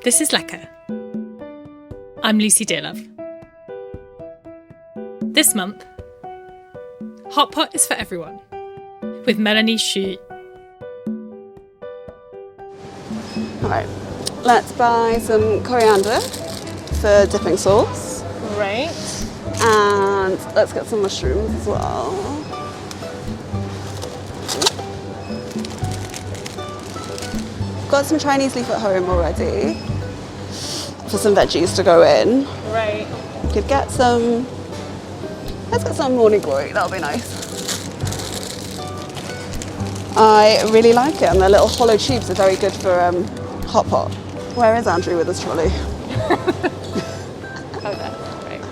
This is Lekker. I'm Lucy Dearlove. This month, Hot Pot is for everyone, with Melanie Xu. Alright, let's buy some coriander for dipping sauce. Right. And let's get some mushrooms as well. Got some Chinese leaf at home already for some veggies to go in. Right. Could get some, let's get some morning glory, that'll be nice. I really like it, and their little hollow tubes are very good for hot pot. Where is Andrew with his trolley? Oh, there. Right.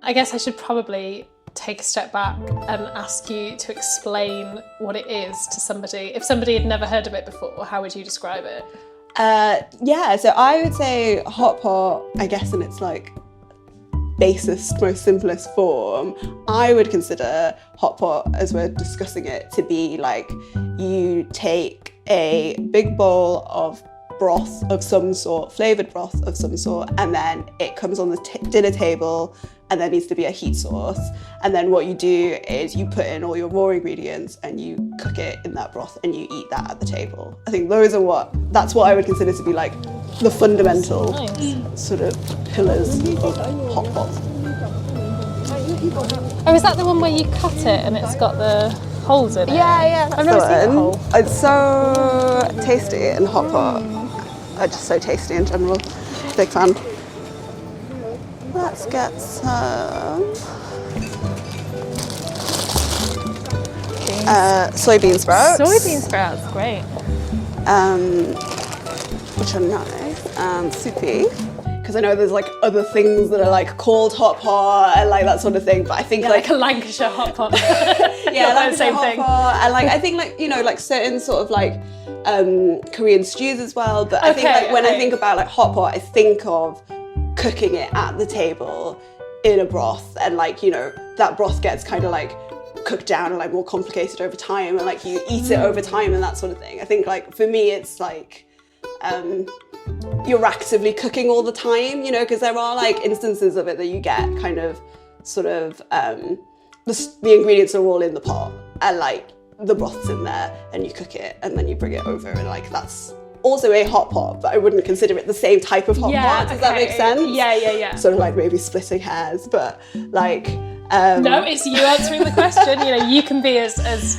I guess I should probably take a step back and ask you to explain what it is to somebody. If somebody had never heard of it before, how would you describe it? Yeah, so I would say hot pot, I guess in its like basest, most simplest form, I would consider hot pot, as we're discussing it, to be like you take a big bowl of broth of some sort, flavoured broth of some sort, and then it comes on the dinner table, and there needs to be a heat source. And then what you do is you put in all your raw ingredients and you cook it in that broth and you eat that at the table. I think that's what I would consider to be like the fundamental sort of pillars of hot pot. Oh, is that the one where you cut it and it's got the holes in it? Yeah, that's I've never seen a hole. It's so tasty in hot pot. Just so tasty in general. Big fan. Let's get some soybean sprouts. Soybean sprouts, great. Which are nice and soupy. Because I know there's like other things that are like called hot pot and like that sort of thing, but I think like a Lancashire hot pot. Yeah, like the same hot thing. Pot. And like I think like, you know, like certain sort of like Korean stews as well. But I think like when I think about like hot pot, I think of cooking it at the table in a broth, and like, you know, that broth gets kind of like cooked down and like more complicated over time, and like you eat it over time and that sort of thing. I think like for me it's like you're actively cooking all the time, you know, because there are like instances of it that you get kind of sort of the ingredients are all in the pot and like the broth's in there and you cook it and then you bring it over, and like that's also a hot pot, but I wouldn't consider it the same type of hot pot. Does that make sense? Yeah. Sort of like maybe splitting hairs, but like no, it's you answering the question. You know, you can be as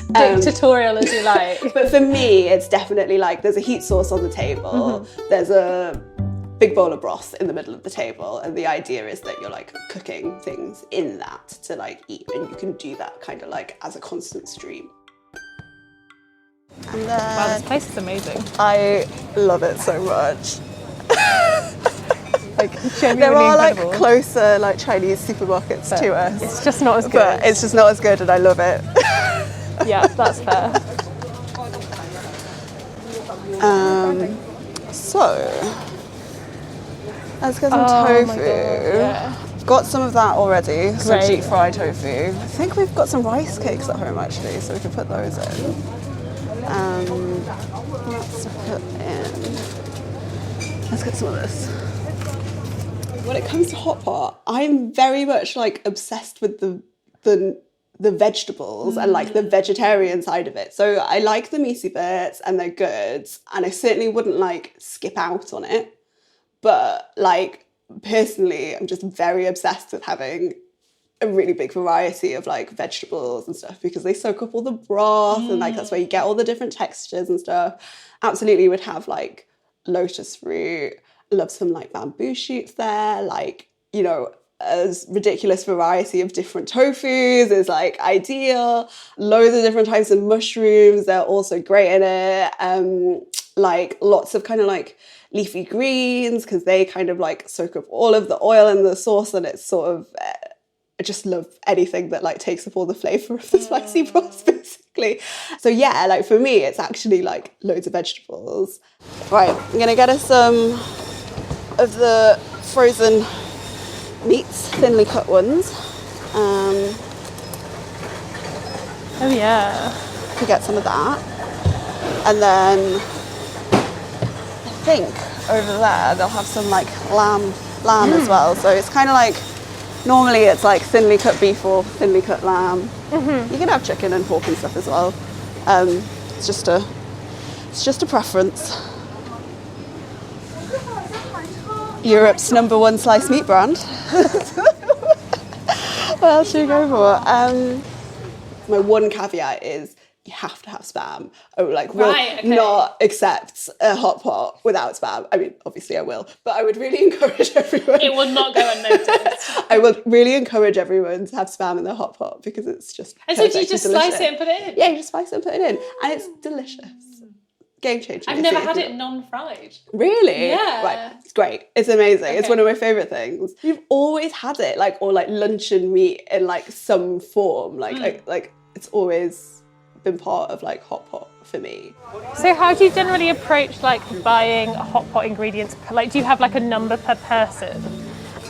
dictatorial as you like. But for me, it's definitely like there's a heat source on the table, there's a big bowl of broth in the middle of the table, and the idea is that you're like cooking things in that to like eat, and you can do that kind of like as a constant stream. And then, Wow, this place is amazing. I love it so much. Like, there are incredible. like closer like Chinese supermarkets to us. It's just not as good. But it's just not as good, and I love it. Yeah, that's fair. So let's get some Oh tofu. my God, yeah. Got some of that already, some Great. deep fried tofu. I think we've got some rice cakes at home actually, so we can put those in. Let's get some of this. When it comes to hot pot, I'm very much like obsessed with the vegetables and like the vegetarian side of it. So I like the meaty bits and they're good, and I certainly wouldn't like skip out on it. But like personally, I'm just very obsessed with having a really big variety of like vegetables and stuff, because they soak up all the broth and like that's where you get all the different textures and stuff. Absolutely would have like lotus root, love some like bamboo shoots there, like, you know, as ridiculous variety of different tofus is like ideal. Loads of different types of mushrooms, they're also great in it. Like lots of kind of like leafy greens, because they kind of like soak up all of the oil in the sauce, and it's sort of I just love anything that like takes up all the flavour of the spicy broth basically. So yeah, like for me it's actually like loads of vegetables. Right, I'm gonna get us some of the frozen meats, thinly cut ones. Oh yeah. To get some of that. And then think over there they'll have some like lamb as well. So it's kind of like, normally it's like thinly cut beef or thinly cut lamb. You can have chicken and pork and stuff as well. It's just a preference. Europe's #1 sliced meat brand. What else should we go for? My one caveat is you have to have spam. I would will not accept a hot pot without spam. I mean, obviously I will, but I would really encourage everyone. It will not go unnoticed. I would really encourage everyone to have spam in their hot pot because it's just. And so do you just slice it and put it in? Yeah, you just slice it and put it in, and it's delicious. Game changer. I've never had it non-fried. Really? Yeah. Right. It's great. It's amazing. Okay. It's one of my favourite things. You've always had it, or luncheon meat in some form. It's always been part of hot pot for me. So how do you generally approach buying hot pot ingredients? Do you have a number per person?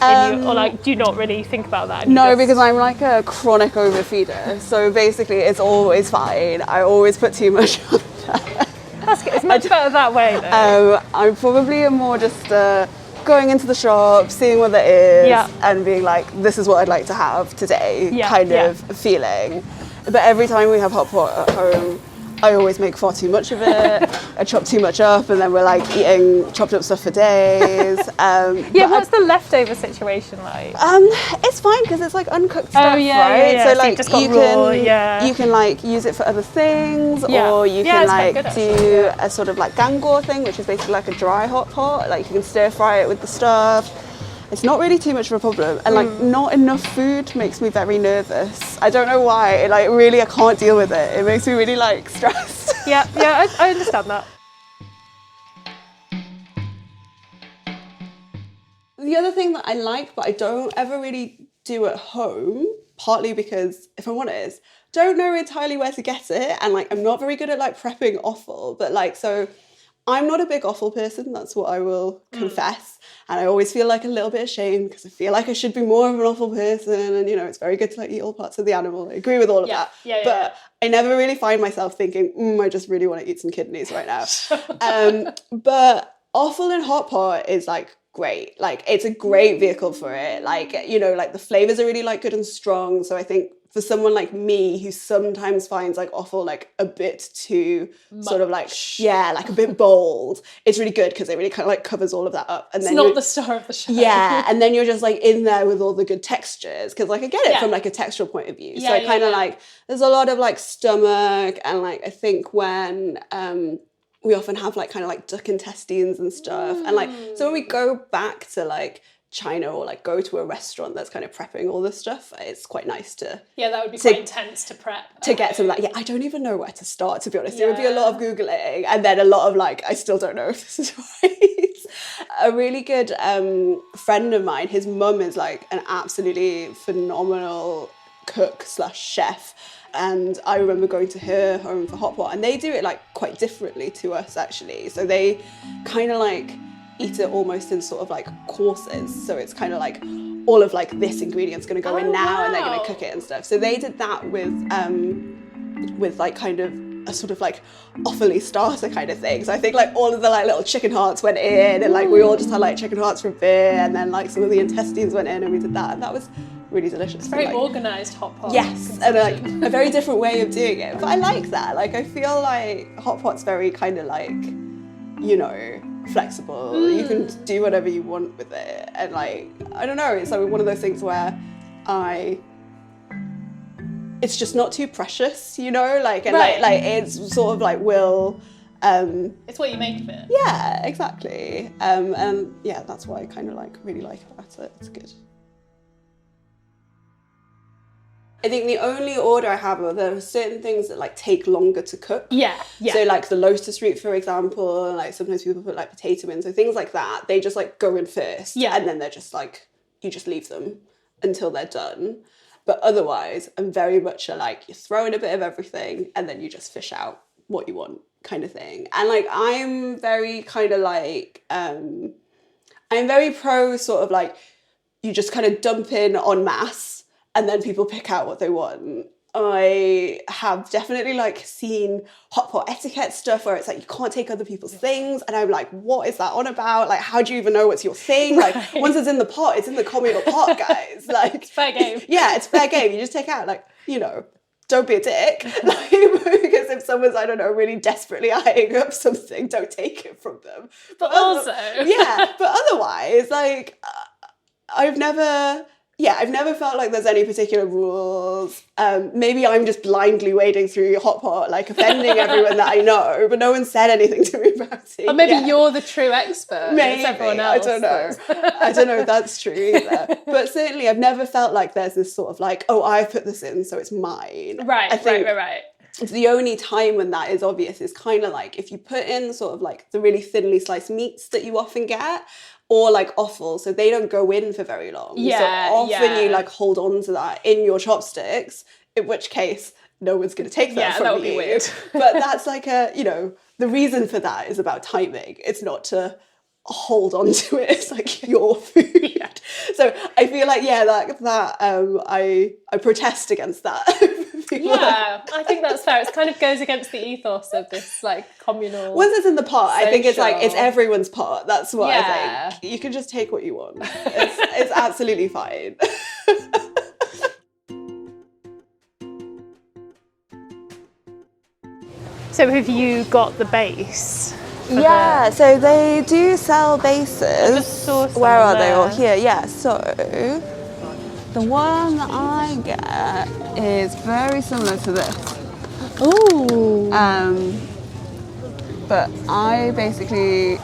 Or do you not really think about that? No, because I'm a chronic overfeeder. So basically it's always fine. I always put too much on there. That's good. It's much better that way though. I probably am more just going into the shop, seeing what there is, and being this is what I'd like to have today, of feeling. But every time we have hot pot at home, I always make far too much of it. I chop too much up, and then we're eating chopped up stuff for days. What's the leftover situation like? It's fine because it's uncooked stuff, right? Yeah. So you just got raw, you can use it for other things, or you can do a sort of gangor thing, which is basically a dry hot pot. You can stir fry it with the stuff. It's not really too much of a problem, and not enough food makes me very nervous. I don't know why. I can't deal with it. It makes me really stressed. Yeah, I understand that. The other thing that I like, but I don't ever really do at home, partly because, if I'm honest, don't know entirely where to get it, and I'm not very good at prepping offal, but so I'm not a big offal person, that's what I will confess. And I always feel a little bit ashamed because I feel I should be more of an offal person, and it's very good to eat all parts of the animal. I agree with all of that. But I never really find myself thinking, I just really want to eat some kidneys right now. But offal in hot pot is great. It's a great vehicle for it. The flavors are really good and strong. So I think for someone like me who sometimes finds offal a bit too much. Sort of a bit bold, it's really good because it really kind of covers all of that up. And it's not the star of the show. Yeah, and then you're just in there with all the good textures because I get it from a textural point of view. So I kind of there's a lot of stomach, and I think when we often have duck intestines and stuff, and so when we go back to China or go to a restaurant that's kind of prepping all this stuff, it's quite nice to that would be quite intense to prep to get some of that. I don't even know where to start, to be honest. It would be a lot of googling and then a lot of I still don't know if this is right. A really good friend of mine, his mum is an absolutely phenomenal cook / chef, and I remember going to her home for hot pot, and they do it quite differently to us actually. So they kind of eat it almost in sort of courses, so it's kind of all of this ingredient's going to go in now, and they're going to cook it and stuff. So they did that with kind of a sort of offally starter kind of thing. So I think all of the little chicken hearts went in, and we all just had chicken hearts for a bit, and then some of the intestines went in, and we did that, and that was really delicious. It's very organised hot pot. Yes, and a very different way of doing it. But I like that. I feel hot pot's very kind of flexible. You can do whatever you want with it, and I don't know, it's one of those things where it's just not too precious, it's sort of will it's what you make of it. Yeah, exactly. And yeah, that's why I kind of really like about it. It's good. I think the only order I have are there are certain things that take longer to cook. Yeah. So the lotus root, for example, and sometimes people put potato in, so things like that, they just go in first. Yeah. And then they're just you just leave them until they're done. But otherwise, I'm very much you throw in a bit of everything and then you just fish out what you want kind of thing. And I'm very kind of I'm very pro sort of you just kind of dump in en masse, and then people pick out what they want. I have definitely like seen hot pot etiquette stuff where it's like you can't take other people's things, and I'm like, what is that on about? Like, how do you even know what's your thing? Like, once it's in the pot, it's in the communal pot, guys. Like, It's fair game. Yeah, it's fair game. You just take out, like, you know, don't be a dick. Like, because if someone's, I don't know, really desperately eyeing up something, don't take it from them. But also, yeah, but otherwise, like, I've never felt like there's any particular rules. Maybe I'm just blindly wading through hot pot, like offending everyone that I know, but no one said anything to me about it. or maybe you're the true expert. Maybe, It's everyone else. I don't know. I don't know if that's true either. But certainly I've never felt like there's this sort of like, oh, I put this in, so it's mine. Right, I think right. the only time when that is obvious is kind of like if you put in sort of like the really thinly sliced meats that you often get, or like offal, so they don't go in for very long. Yeah, so often you yeah. like hold on to that in your chopsticks, in which case no one's going to take that from that you. would be weird. But that's like the reason for that is about timing. It's not to hold on to it. It's like your food. Yeah. So I feel like, I protest against that. Yeah, I think that's fair. It kind of goes against the ethos of this like communal. Once it's in the pot, I think it's like, it's social. everyone's pot. That's what Yeah. I think. You can just take what you want. It's absolutely fine. So have you got the base? Yeah, so they do sell bases. just saw some Where are they? there. All here, yeah. So the one that I get is very similar to this. Ooh. But I basically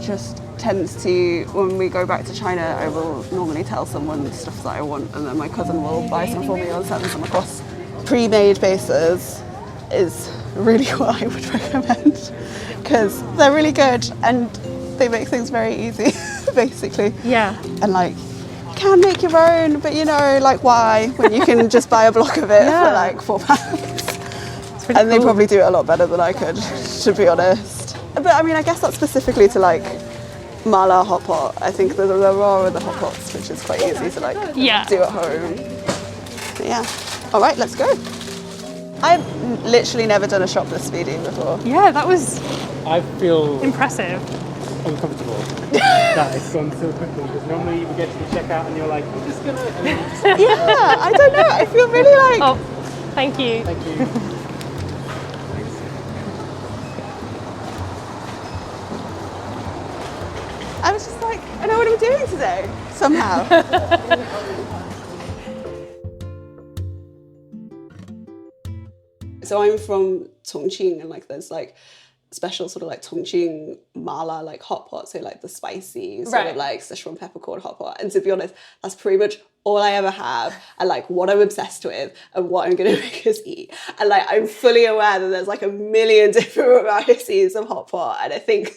just tends to, when we go back to China, I will normally tell someone the stuff that I want, and then my cousin will buy some for me or send some across. Pre-made bases is really what I would recommend because they're really good and they make things very easy, basically. Yeah. And like, you can make your own, but you know, like why? When you can just buy a block of it for like £4. And they probably do it a lot better than I could, to be honest. But I mean, I guess that's specifically to like mala hot pot. I think there are other hot pots which is quite easy to like do at home. But yeah. All right, let's go. I've literally never done a shop this speedy before. Yeah, that was I feel impressive. uncomfortable that it's gone so quickly because normally you would get to the checkout and you're like, I'm just gonna. And then you just, Yeah, I don't know. I feel really like. Oh, thank you. thank you. I was just like, I know what I'm doing today. Somehow. So I'm from Chongqing, and like there's like special sort of like Chongqing Ma like hot pot, so like the spicy sort of like Sichuan peppercorn hot pot. And to be honest, that's pretty much all I ever have, and like what I'm obsessed with and what I'm gonna make us eat. And like I'm fully aware that there's like a million different varieties of hot pot, and I think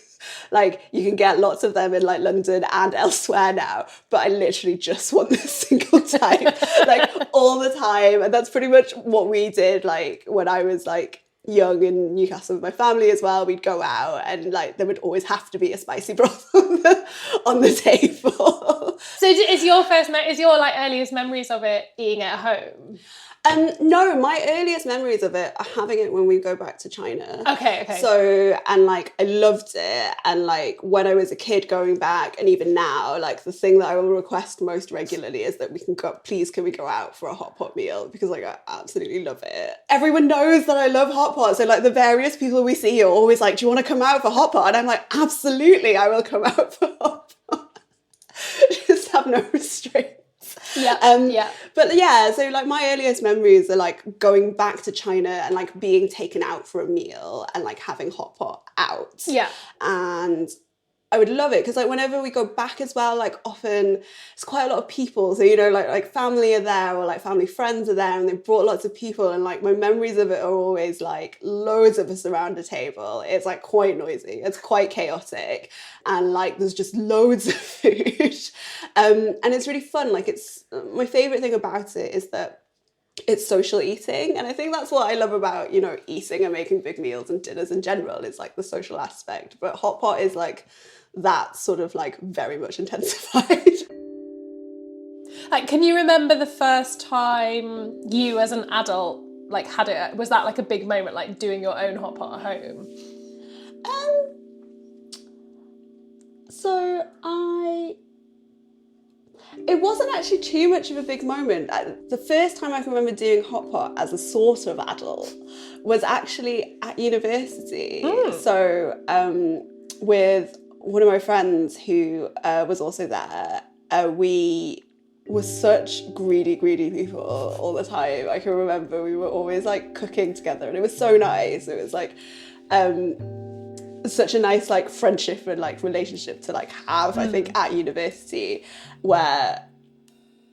like you can get lots of them in like London and elsewhere now, but I literally just want this single type like all the time. And that's pretty much what we did like when I was like young in Newcastle with my family as well. We'd go out and like there would always have to be a spicy broth on the table. So is your like earliest memories of it eating it at home? No, my earliest memories of it are having it when we go back to China. Okay. So, and like, I loved it. And like, when I was a kid going back, and even now, like, the thing that I will request most regularly is that can we go out for a hot pot meal? Because like, I absolutely love it. Everyone knows that I love hot pot. So like, the various people we see are always like, do you want to come out for hot pot? And I'm like, absolutely, I will come out for hot pot. Just have no restraints. Yeah. But yeah, so like my earliest memories are like going back to China and like being taken out for a meal and like having hot pot out. Yeah. And I would love it because like whenever we go back as well, like often it's quite a lot of people. So, you know, like family are there or like family friends are there and they brought lots of people, and like my memories of it are always like loads of us around a table. It's like quite noisy. It's quite chaotic. And like there's just loads of food. And it's really fun. Like it's my favourite thing about it is that it's social eating, and I think that's what I love about, you know, eating and making big meals and dinners in general. It's like the social aspect, but hot pot is like that sort of like very much intensified. Like, can you remember the first time you as an adult like had it? Was that like a big moment, like doing your own hot pot at home? So it wasn't actually too much of a big moment. The first time I can remember doing hot pot as a sort of adult was actually at university. So with one of my friends who was also there, we were such greedy people all the time. I can remember we were always like cooking together, and it was so nice. It was like such a nice like friendship and like relationship to like have, I think, at university, where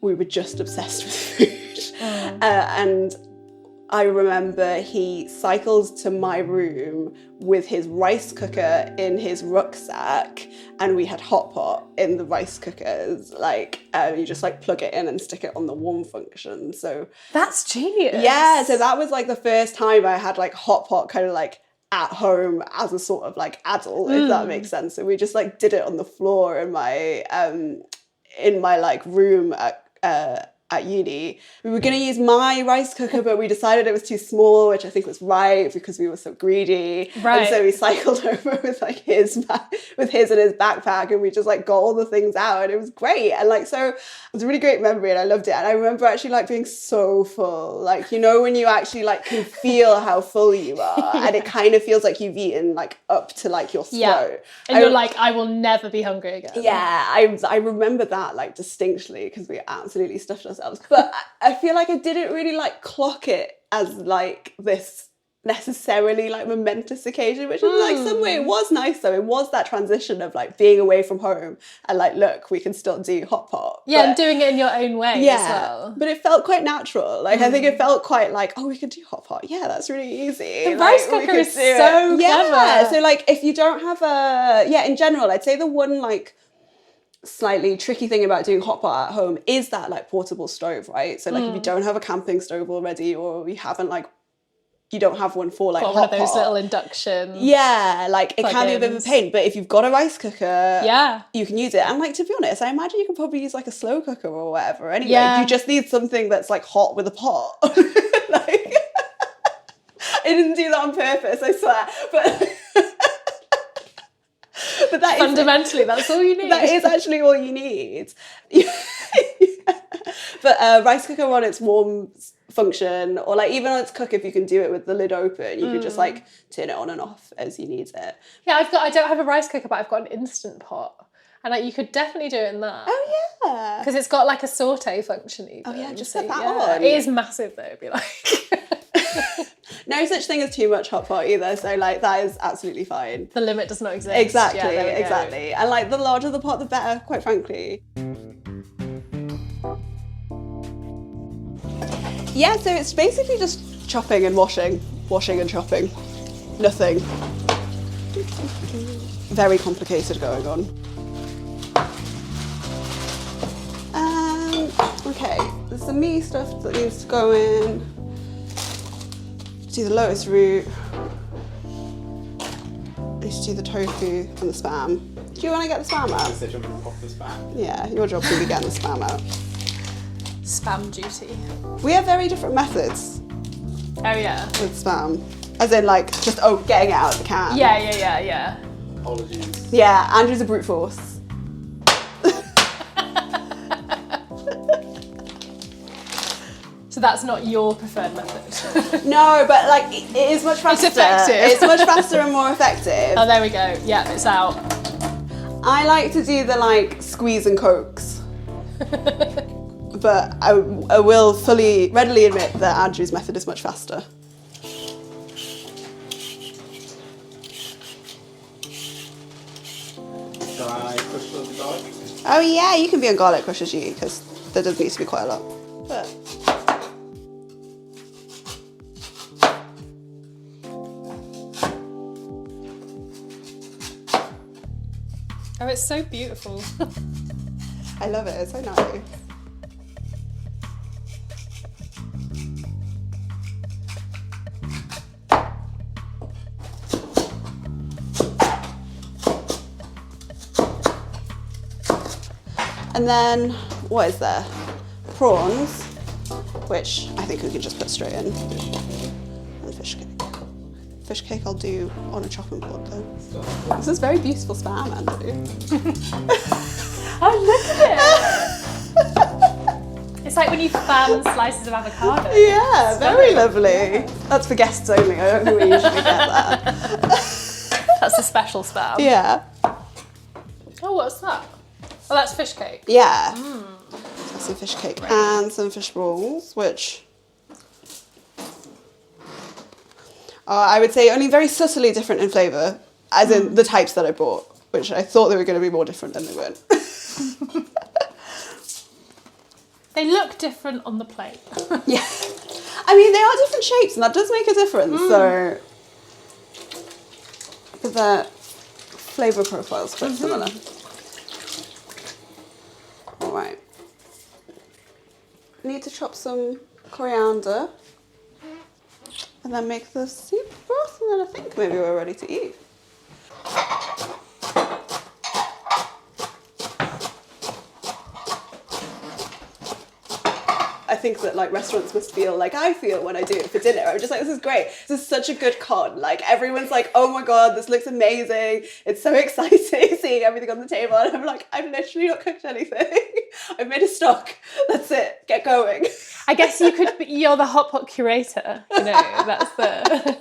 we were just obsessed with food. And I remember he cycled to my room with his rice cooker in his rucksack, and we had hot pot in the rice cookers. Like you just like plug it in and stick it on the warm function. So That's genius. yeah, so that was like the first time I had like hot pot kind of like at home as a sort of like adult, if that makes sense. So we just like did it on the floor in my like room at uni. We were going to use my rice cooker, but we decided it was too small, which I think was right because we were so greedy. Right. And so we cycled over with like his and his backpack, and we just like got all the things out, and it was great. And like, so it was a really great memory, and I loved it. And I remember actually like being so full, like, you know, when you actually like can feel how full you are, and it kind of feels like you've eaten like up to like your throat. And you're like, I will never be hungry again. Yeah, I remember that like distinctly because we absolutely stuffed ourselves. But I feel like I didn't really like clock it as like this necessarily like momentous occasion, which in like some way it was nice though. It was that transition of like being away from home and like, look, we can still do hot pot. Yeah, and doing it in your own way as well. But it felt quite natural. Like I think it felt quite like, oh, we could do hot pot. Yeah, that's really easy. The rice cooker is so clever. Yeah, so like if you don't have in general, I'd say the one like slightly tricky thing about doing hot pot at home is that like portable stove, right? So like if you don't have a camping stove already, or you haven't like, you don't have one for like hot one of those pot. little induction. Yeah, like it can be a bit of a pain, but if you've got a rice cooker, you can use it. And like, to be honest, I imagine you could probably use like a slow cooker or whatever anyway. Yeah. You just need something that's like hot with a pot. Like, I didn't do that on purpose, I swear. But that fundamentally, that's all you need. That is actually all you need. But rice cooker on its warm function, or like even on its cook, if you can do it with the lid open, you can just like turn it on and off as you need it. Yeah, I don't have a rice cooker, but I've got an instant pot. And like you could definitely do it in that. Oh yeah. Because it's got like a saute function even. Oh yeah, just so, put that on. It is massive though, it'd be like. No such thing as too much hot pot either, so like that is absolutely fine. The limit does not exist. Exactly, Yeah, exactly. And like the larger the pot, the better, quite frankly. Yeah, so it's basically just chopping and washing and chopping. Nothing very complicated going on. Okay, there's some meaty stuff that needs to go in. Do the lotus root. I used to do the tofu and the spam. Do you want to get the spam out? So jumping off the spam. Yeah, your job will be getting the spam out. Spam duty. We have very different methods Oh yeah. with spam. As in like, just, getting it out of the can. Yeah. Apologies. Yeah, Andrew's a brute force. So that's not your preferred method. No, but like, it is much faster. It's effective. It's much faster and more effective. Oh, there we go. Yeah, it's out. I like to do the like squeeze and coax. But I will readily admit that Andrew's method is much faster. Shall I push the garlic? Oh yeah, you can be on garlic crush as you, because there does need to be quite a lot. But Oh, it's so beautiful. I love it, it's so nice. And then, what is there? prawns, which I think we can just put straight in. And fish cake. Fish cake I'll do on a chopping board though. This is very beautiful spam, Andrew. Oh, look at it! It's like when you fan slices of avocado. Yeah, very lovely. That's for guests only. I don't think we usually get that. That's a special spam. Yeah. Oh, what's that? Oh, that's fish cake. Yeah. That's some fish cake and some fish balls, which are, I would say, only very subtly different in flavour, as in the types that I bought, which I thought they were going to be more different than they weren't. They look different on the plate. Yeah. I mean, they are different shapes, and that does make a difference, so... But their flavour profile is quite similar. All right. Need to chop some coriander and then make the soup broth, and then I think maybe we're ready to eat. I think that like restaurants must feel like I feel when I do it for dinner. I'm just like, this is great. This is such a good con. Like everyone's like, oh my God, this looks amazing. It's so exciting seeing everything on the table. And I'm like, I've literally not cooked anything. I've made a stock. That's it. Get going. I guess you're the hot pot curator. You know, that's the...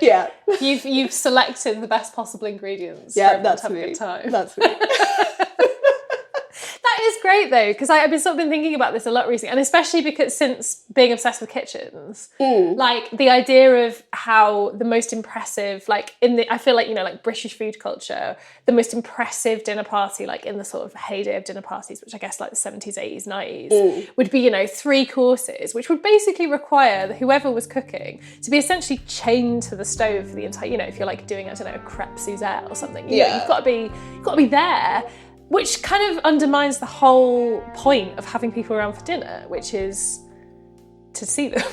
Yeah. You've selected the best possible ingredients. Yeah, that's have me. A good time. That's me. That is great though, because I've been thinking about this a lot recently, and especially because since being obsessed with kitchens, like the idea of how the most impressive, like I feel like, you know, like British food culture, the most impressive dinner party, like in the sort of heyday of dinner parties, which I guess like the 70s, 80s, 90s, would be, you know, 3 courses, which would basically require whoever was cooking to be essentially chained to the stove for the entire, you know, if you're like doing, I don't know, a crepe Suzette or something, you know, you've got to be there. Which kind of undermines the whole point of having people around for dinner, which is to see them.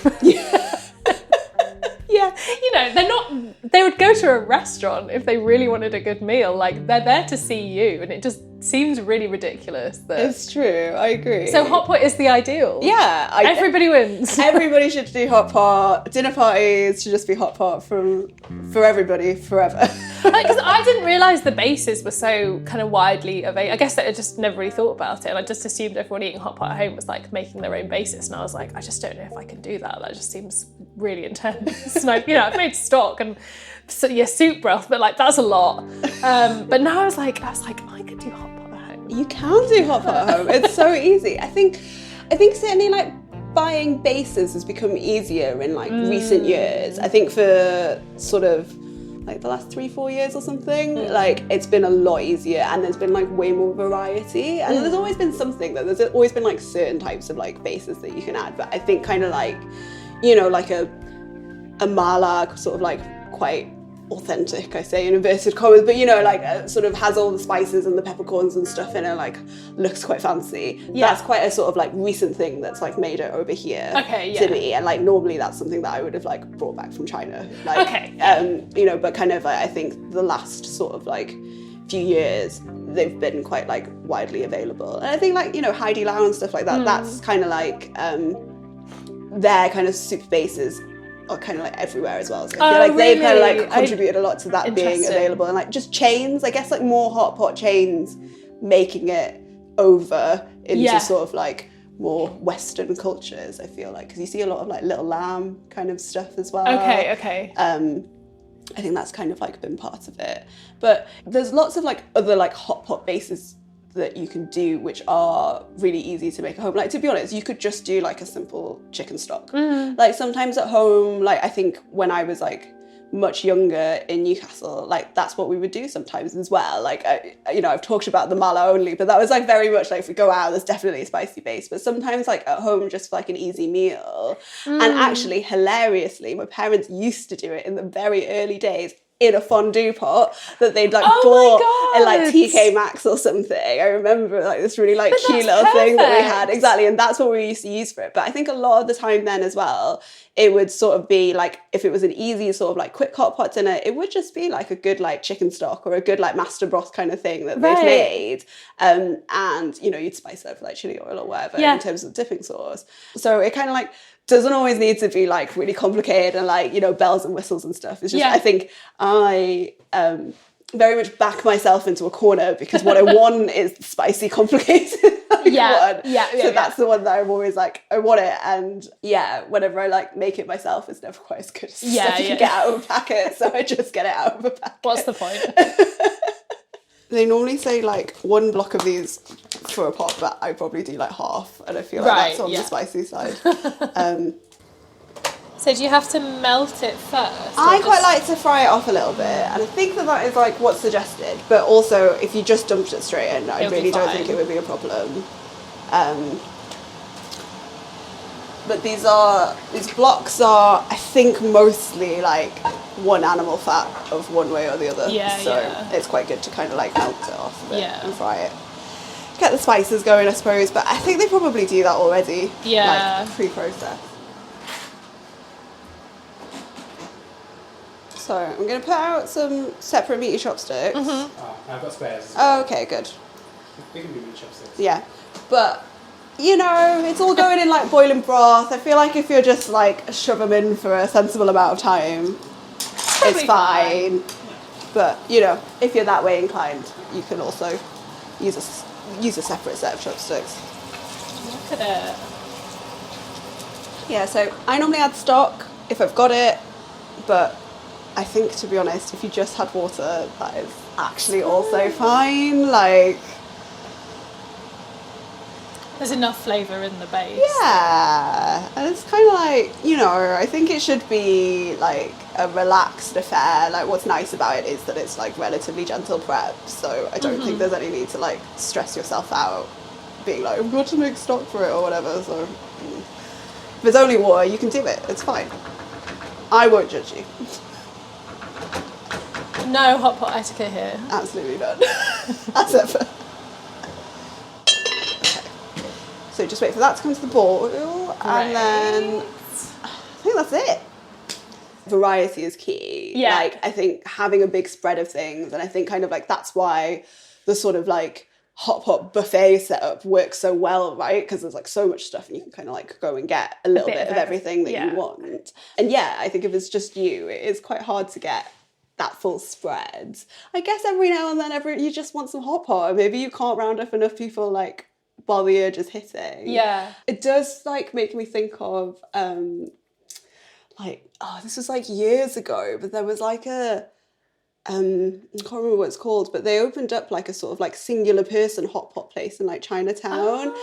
Yeah. You know, they would go to a restaurant if they really wanted a good meal. Like, they're there to see you, and it just seems really ridiculous. It's true, I agree. So hot pot is the ideal. Yeah. Everybody wins. Everybody should do hot pot. Dinner parties should just be hot pot for everybody, forever. Because I didn't realise the bases were so kind of widely available. I guess that I just never really thought about it, and I just assumed everyone eating hot pot at home was like making their own bases, and I was like, I just don't know if I can do that. That just seems really intense. And I've made stock and soup broth, but like that's a lot. But now I was like, I could do hot pot at home. You can do hot pot at home. It's so easy. I think certainly like buying bases has become easier in like recent years. I think for sort of like the last 3-4 years or something, like it's been a lot easier, and there's been like way more variety, and there's always been something that there's always been like certain types of like bases that you can add. But I think kind of like, you know, like a mala sort of like quite authentic, I say in inverted commas, but you know, like sort of has all the spices and the peppercorns and stuff in it, like looks quite fancy. Yeah. That's quite a sort of like recent thing that's like made it over here to me, and like normally that's something that I would have like brought back from China. Like, you know, but kind of I think the last sort of like few years they've been quite like widely available, and I think like, you know, Heidi Lau and stuff like that, that's kind of like their kind of soup bases are kind of like everywhere as well. So I feel like they've kind of like contributed a lot to that being available, and like just chains, I guess, like more hot pot chains making it over into sort of like more Western cultures, I feel like, because you see a lot of like Little Lamb kind of stuff as well. Okay. I think that's kind of like been part of it. But there's lots of like other like hot pot bases that you can do which are really easy to make at home. Like, to be honest, you could just do like a simple chicken stock. Like sometimes at home, like I think when I was like much younger in Newcastle, like that's what we would do sometimes as well. Like, you know, I've talked about the mala only, but that was like very much like if we go out, there's definitely a spicy base, but sometimes like at home, just for like an easy meal. And actually, hilariously, my parents used to do it in the very early days in a fondue pot that they'd like bought in like TK Maxx or something. I remember like this really like cute little thing that we had. Exactly, and that's what we used to use for it. But I think a lot of the time then as well, it would sort of be like, if it was an easy sort of like quick hot pot dinner, it would just be like a good like chicken stock or a good like master broth kind of thing that they've made. And, you know, you'd spice it up with like chili oil or whatever in terms of dipping sauce. So it kind of like doesn't always need to be like really complicated and like, you know, bells and whistles and stuff. It's just, I think I very much back myself into a corner because what I want is the spicy, complicated one. So that's the one that I'm always like, I want it. And whenever I like make it myself, it's never quite as good as stuff you can get out of a packet. So I just get it out of a packet. What's the point? They normally say like 1 block of these for a pot, but I probably do like half, and I feel like that's on the spicy side. So do you have to melt it first? I quite like to fry it off a little bit, and I think that is like what's suggested. But also, if you just dumped it straight in, I really don't think it would be a problem. But these blocks are, I think, mostly like one animal fat of one way or the other. So it's quite good to kind of like melt it off a bit and fry it. Get the spices going, I suppose, but I think they probably do that already. Like pre-processed. So I'm going to put out some separate meaty chopsticks. Oh, I've got spares. Oh, okay, good. We can do meat chopsticks. Yeah, but you know, it's all going in like boiling broth. I feel like if you're just like shove them in for a sensible amount of time, it's fine. But you know, if you're that way inclined, you can also use a separate set of chopsticks. Look at it. Yeah, so I normally add stock if I've got it, but I think, to be honest, if you just had water, that is actually also fine. Like, there's enough flavour in the base. Yeah, and it's kind of like, you know, I think it should be like a relaxed affair. Like, what's nice about it is that it's like relatively gentle prep, so I don't think there's any need to like stress yourself out being like, I've got to make stock for it or whatever. So if it's only water, you can do it. It's fine. I won't judge you. No hot pot etiquette here. Absolutely not. As ever. Okay. So just wait for that to come to the boil, and then I think that's it. Variety is key. Yeah. Like, I think having a big spread of things, and I think kind of like that's why the sort of like hot pot buffet setup works so well, right? Because there's like so much stuff and you can kind of like go and get a little bit of everything that you want. And yeah, I think if it's just you, it is quite hard to get that full spread. I guess every now and then you just want some hot pot, or maybe you can't round up enough people like while the urge is hitting. Yeah. It does like make me think of this was like years ago, but there was like a I can't remember what it's called, but they opened up like a sort of like singular person hot pot place in like Chinatown.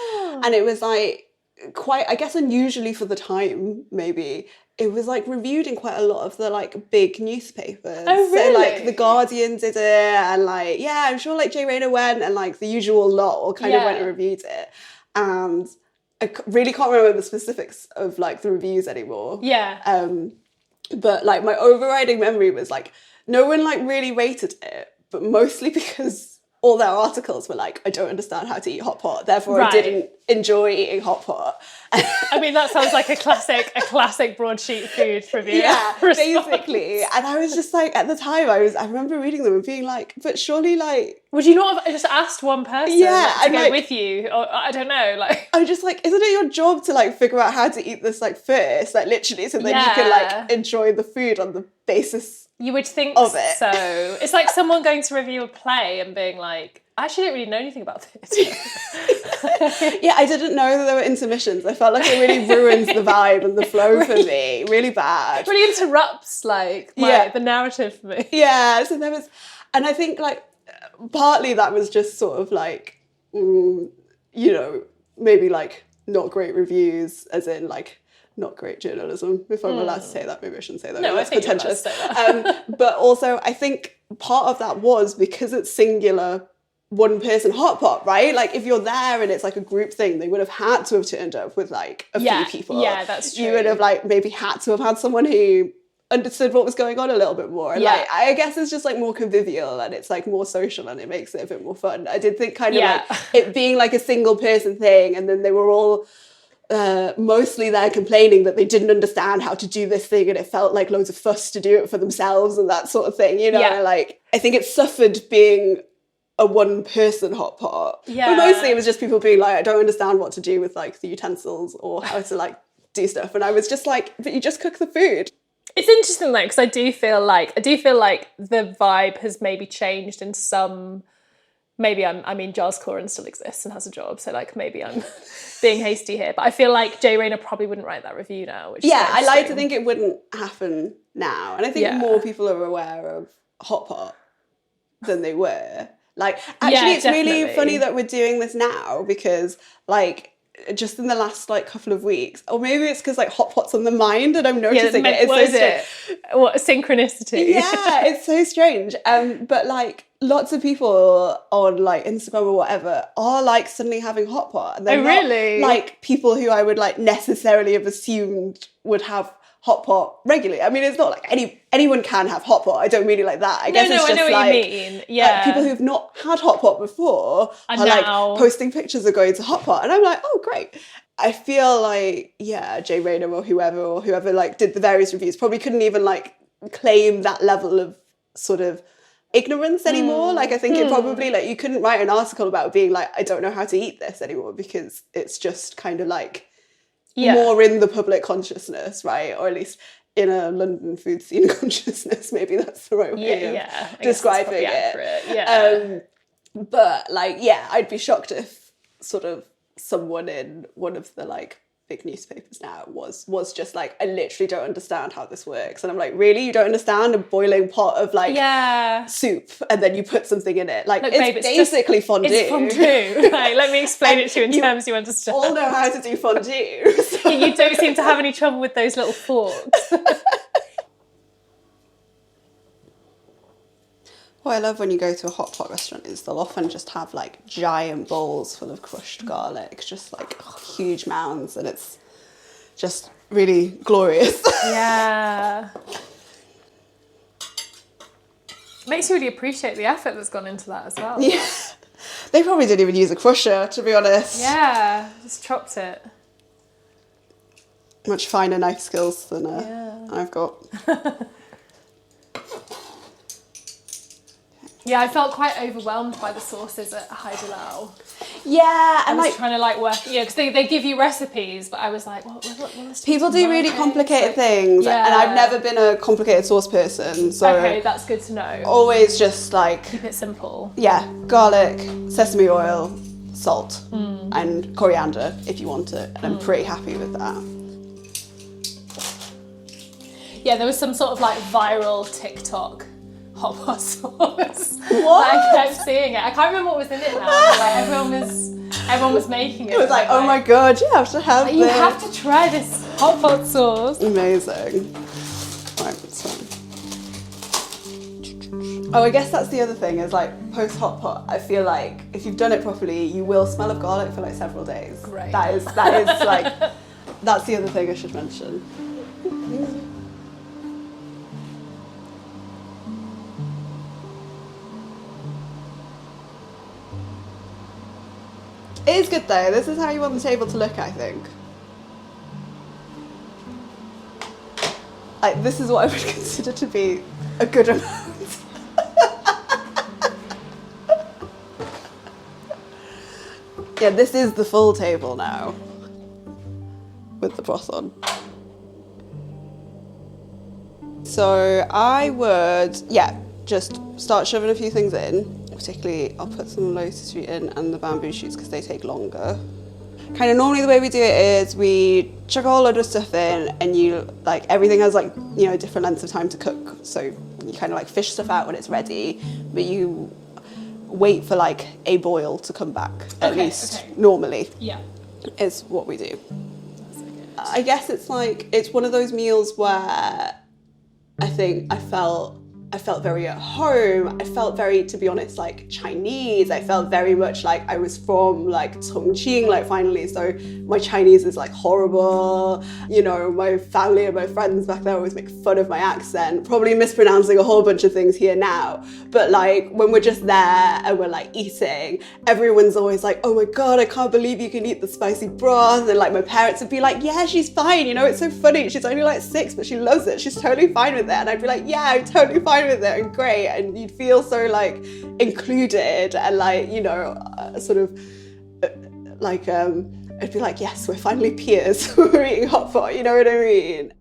And it was like quite, I guess unusually for the time, maybe. It was like reviewed in quite a lot of the like big newspapers. Oh, really? So like The Guardian did it, and like, yeah, I'm sure like Jay Rayner went, and like the usual lot all kind of went and reviewed it. And I really can't remember the specifics of like the reviews anymore. Yeah. But like my overriding memory was like, no one like really rated it, but mostly because all their articles were like, I don't understand how to eat hot pot, therefore I didn't enjoy eating hot pot. I mean, that sounds like a classic broadsheet food review. Yeah, basically. And I was just like, at the time, I remember reading them and being like, but surely like... Would you not have just asked one person to go like, with you? Or I don't know, like... I'm just like, isn't it your job to like figure out how to eat this like first, like literally, so then you can like enjoy the food on the basis you would think of it. So. It's like someone going to review a play and being like, I actually don't really know anything about this. Yeah, I didn't know that there were intermissions. I felt like it really ruins the vibe and the flow for me. Really bad. It really interrupts like the narrative for me. Yeah, so there was, and I think like partly that was just sort of like, you know, maybe like not great reviews, as in like not great journalism, if I'm allowed to say that. Maybe I shouldn't say that. No, that's I think pretentious. you're allowed to say that. But also I think part of that was because it's singular one person hot pot, right? Like if you're there and it's like a group thing, they would have had to have turned up with like a few people. Yeah, that's true. You would have like maybe had to have had someone who understood what was going on a little bit more. And like I guess it's just like more convivial and it's like more social and it makes it a bit more fun. I did think kind of like it being like a single person thing, and then they were all mostly they're complaining that they didn't understand how to do this thing and it felt like loads of fuss to do it for themselves and that sort of thing, you know? Yeah. Like, I think it suffered being a one-person hot pot. Yeah. But mostly it was just people being like, I don't understand what to do with like the utensils or how to like do stuff. And I was just like, but you just cook the food. It's interesting though, because I do feel like the vibe has maybe changed in some. Maybe Giles Coren still exists and has a job, so like maybe I'm being hasty here. But I feel like Jay Rayner probably wouldn't write that review now. Which Yeah, I like to think it wouldn't happen now, and I think Yeah. more people are aware of hot pot than they were. Like, actually, Yeah, it's really definitely. funny that we're doing this now because, like, just in the last like couple of weeks, or maybe it's because like hot pot's on the mind and I'm noticing it. It's what so is strange. it? What synchronicity? Yeah, it's so strange. But like lots of people on like Instagram or whatever are like suddenly having hot pot, and they're Oh, not really? like people who I would like necessarily have assumed would have hot pot regularly. I mean, it's not like anyone can have hot pot. I don't mean it like that. I guess it's I just know what like, you mean. Yeah, like people who've not had hot pot before And are now- like posting pictures of going to hot pot, and I'm like, oh great. I feel like Jay Rayner or whoever like did the various reviews probably couldn't even like claim that level of sort of ignorance anymore. Like I think it probably like you couldn't write an article about being like, I don't know how to eat this anymore because it's just kind of like more in the public consciousness, right? Or at least in a London food scene consciousness, maybe that's the right way of describing it. Yeah. But like, I'd be shocked if sort of someone in one of the like big newspapers now was just like, I literally don't understand how this works. And I'm like, really? You don't understand a boiling pot of like soup and then you put something in it? Like, Look, it's babe, basically fondue. It's fondue. Like, let me explain it to you in terms you understand. All know how to do fondue. So. You don't seem to have any trouble with those little forks. What I love when you go to a hot pot restaurant is they'll often just have like giant bowls full of crushed garlic, just like huge mounds, and it's just really glorious. Yeah. Makes you really appreciate the effort that's gone into that as well. Yeah. They probably didn't even use a crusher, to be honest. Yeah, just chopped it. Much finer knife skills than I've got. Yeah, I felt quite overwhelmed by the sauces at Haidilao. Yeah, I and was like trying to like work, because they give you recipes, but I was like, what people do really complicated things, and I've never been a complicated sauce person, so okay, that's good to know. always just like Keep it simple. Garlic, sesame oil, salt, and coriander if you want it, and I'm pretty happy with that. Yeah, there was some sort of like viral TikTok hot pot sauce. What? I kept seeing it. I can't remember what was in it now. But like everyone was making it. It was like, oh my god, you have to have this. You have to try this hot pot sauce. Amazing. Right, it's fine. Oh, I guess that's the other thing is like post hot pot. I feel like if you've done it properly, you will smell of garlic for like several days. Great. That is like that's the other thing I should mention. It is good though. This is how you want the table to look, I think. Like, this is what I would consider to be a good amount. Yeah, this is the full table now. With the broth on. So I would, just start shoving a few things in. Particularly, I'll put some lotus root in and the bamboo shoots because they take longer. Kind of normally the way we do it is we chuck a whole load of stuff in and you, like, everything has, like, you know, different lengths of time to cook. So you kind of, like, fish stuff out when it's ready, but you wait for, like, a boil to come back, at least normally. Yeah. Is what we do. I guess it's, like, it's one of those meals where I think I felt I felt very at home. I felt very, to be honest, like Chinese. I felt very much like I was from like Chongqing, like finally. So my Chinese is like horrible. You know, my family and my friends back there always make fun of my accent, probably mispronouncing a whole bunch of things here now. But like when we're just there and we're like eating, everyone's always like, oh my God, I can't believe you can eat the spicy broth. And like my parents would be like, yeah, she's fine. You know, it's so funny. She's only like 6, but she loves it. She's totally fine with it. And I'd be like, yeah, I'm totally fine with it and great. And you'd feel so like included and like, you know, sort of like, I'd be like, yes, we're finally peers. We're eating hot pot, you know what I mean?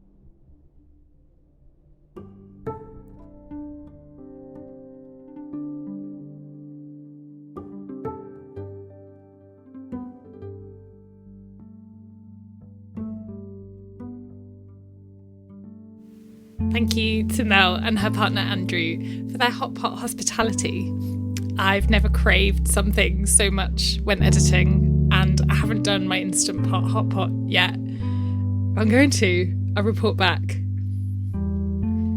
Thank you to Mel and her partner Andrew for their hot pot hospitality. I've never craved something so much when editing, and I haven't done my Instant Pot hot pot yet. I'm going to. I'll report back.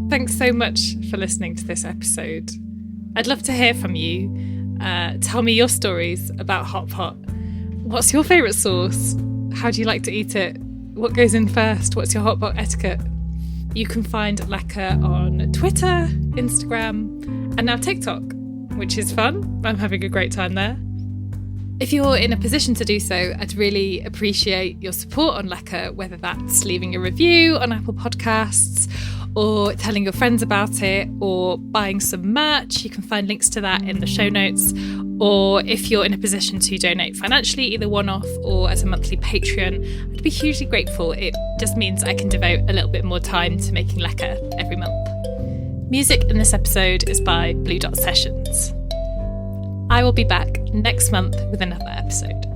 Thanks so much for listening to this episode. I'd love to hear from you. Tell me your stories about hot pot. What's your favourite sauce? How do you like to eat it? What goes in first? What's your hot pot etiquette? You can find Lekker on Twitter, Instagram, and now TikTok, which is fun. I'm having a great time there. If you're in a position to do so, I'd really appreciate your support on Lekker, whether that's leaving a review on Apple Podcasts or telling your friends about it or buying some merch. You can find links to that in the show notes. Or if you're in a position to donate financially, either one-off or as a monthly Patreon, I'd be hugely grateful. It just means I can devote a little bit more time to making Lekker every month. Music in this episode is by Blue Dot Sessions. I will be back next month with another episode.